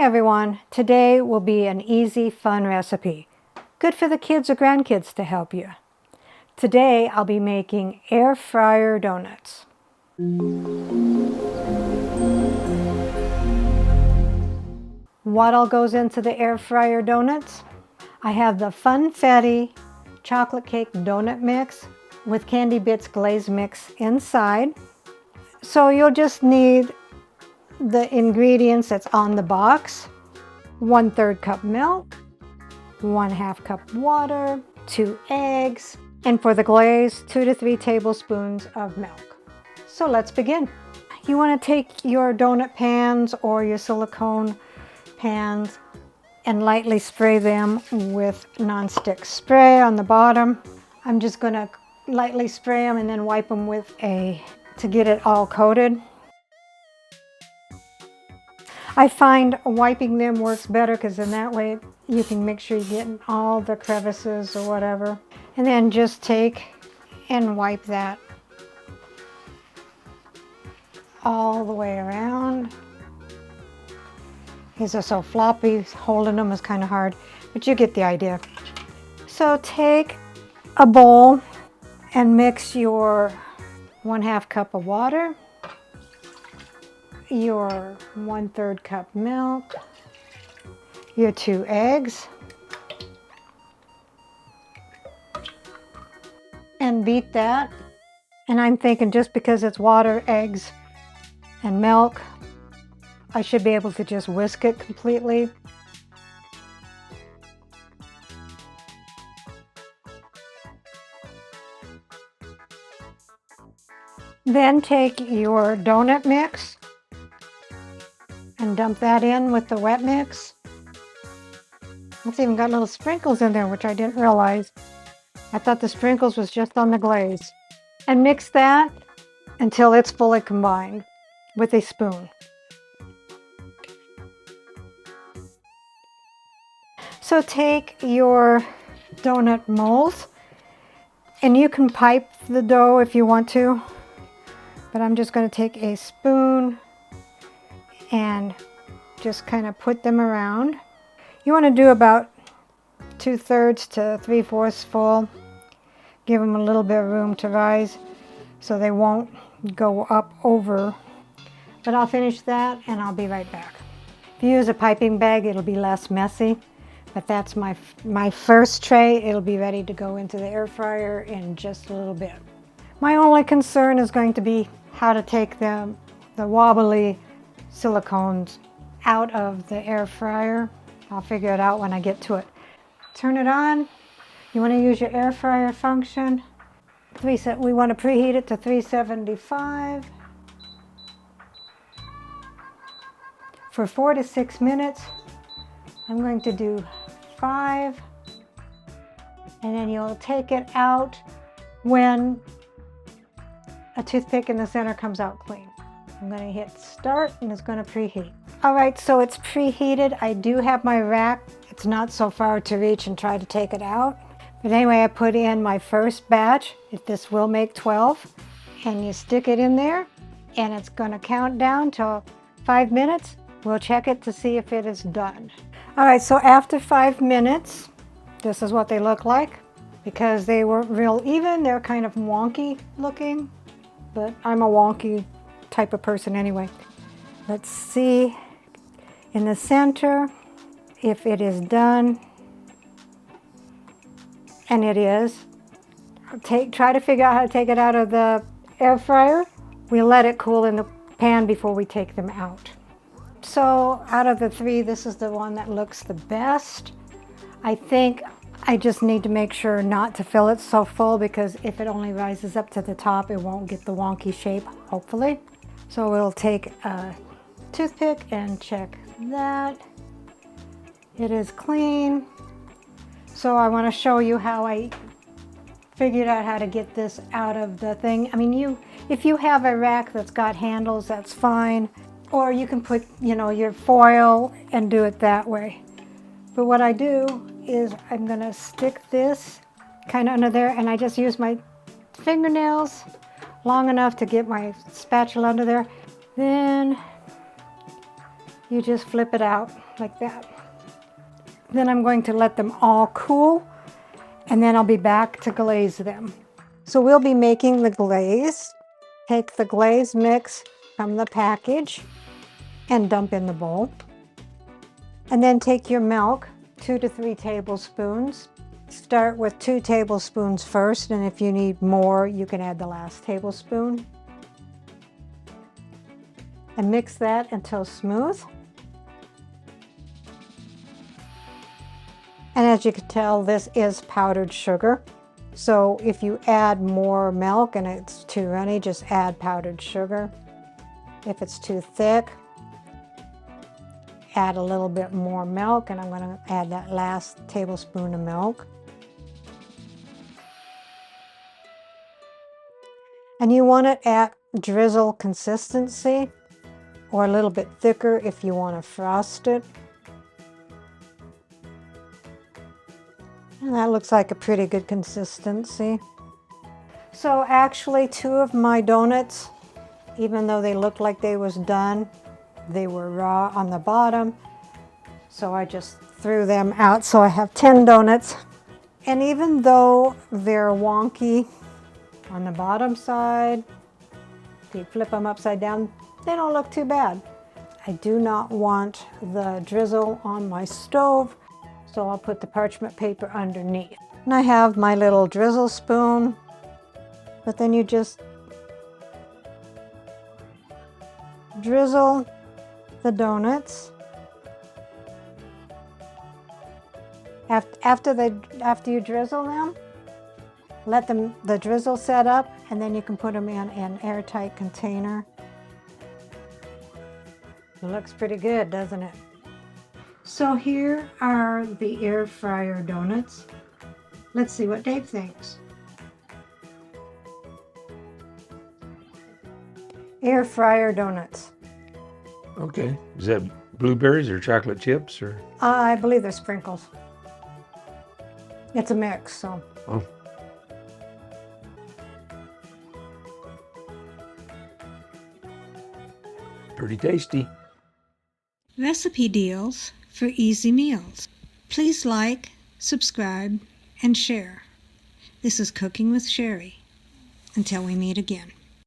Hi everyone, today will be an easy, fun recipe. Good for the kids or grandkids to help you. Today I'll be making air fryer donuts. What all goes into the air fryer donuts? I have the funfetti chocolate cake donut mix with candy bits glaze mix inside. So you'll just need the ingredients that's on the box. 1/3 cup milk, 1/2 cup water, 2 eggs, and for the glaze, 2 to 3 tablespoons of milk. So let's begin. You want to take your donut pans or your silicone pans and lightly spray them with nonstick spray on the bottom. I'm just going to lightly spray them and then wipe them with to get it all coated. I find wiping them works better because in that way you can make sure you're getting all the crevices or whatever. And then just take and wipe that all the way around. These are so floppy, holding them is kind of hard, but you get the idea. So take a bowl and mix your 1/2 cup of water, your 1/3 cup milk, your 2 eggs, and beat that. And I'm thinking just because it's water, eggs, and milk, I should be able to just whisk it completely. Then take your donut mix and dump that in with the wet mix. It's even got little sprinkles in there, which I didn't realize. I thought the sprinkles was just on the glaze. And mix that until it's fully combined with a spoon. So take your donut molds, and you can pipe the dough if you want to, but I'm just going to take a spoon and just kind of put them around. You want to do about 2/3 to 3/4 full. Give them a little bit of room to rise so they won't go up over. But I'll finish that and I'll be right back. If you use a piping bag, it'll be less messy. But that's my first tray. It'll be ready to go into the air fryer in just a little bit. My only concern is going to be how to take the wobbly silicones out of the air fryer. I'll figure it out when I get to it. Turn it on. You want to use your air fryer function. We want to preheat it to 375 for 4 to 6 minutes. I'm going to do 5, and then you'll take it out when a toothpick in the center comes out clean. I'm going to hit start and it's going to preheat. All right, so it's preheated. I do have my rack. It's not so far to reach and try to take it out. But anyway, I put in my first batch. This will make 12. And you stick it in there and it's going to count down till 5 minutes. We'll check it to see if it is done. All right, so after 5 minutes, this is what they look like. Because they weren't real even, they're kind of wonky looking. But I'm a wonky type of person anyway. Let's see in the center if it is done. And it is. Try to figure out how to take it out of the air fryer. We let it cool in the pan before we take them out. So out of the 3, this is the one that looks the best. I think I just need to make sure not to fill it so full, because if it only rises up to the top, it won't get the wonky shape, hopefully. So we'll take a toothpick and check that. It is clean. So I want to show you how I figured out how to get this out of the thing. I mean, if you have a rack that's got handles, that's fine. Or you can put, your foil and do it that way. But what I do is I'm going to stick this kind of under there, and I just use my fingernails long enough to get my spatula under there. Then You just flip it out like that. Then I'm going to let them all cool, and then I'll be back to glaze them. So we'll be making the glaze. Take the glaze mix from the package and dump in the bowl. And then take your milk, 2 to 3 tablespoons. Start with 2 tablespoons first, and if you need more, you can add the last tablespoon. And mix that until smooth. And as you can tell, this is powdered sugar. So if you add more milk and it's too runny, just add powdered sugar. If it's too thick, add a little bit more milk, and I'm going to add that last tablespoon of milk. And you want it at drizzle consistency, or a little bit thicker if you want to frost it. And that looks like a pretty good consistency. So actually 2 of my donuts, even though they looked like they was done, they were raw on the bottom. So I just threw them out. So I have 10 donuts. And even though they're wonky on the bottom side, if you flip them upside down, they don't look too bad. I do not want the drizzle on my stove, so I'll put the parchment paper underneath. And I have my little drizzle spoon, but then you just drizzle the donuts. After you drizzle them, let the drizzle set up, and then you can put them in an airtight container. It looks pretty good, doesn't it? So here are the air fryer donuts. Let's see what Dave thinks. Air fryer donuts. Okay. Is that blueberries or chocolate chips or? I believe they're sprinkles. It's a mix, so. Oh. Pretty tasty. Recipe deals for easy meals. Please like, subscribe, and share. This is Cooking with Sherry. Until we meet again.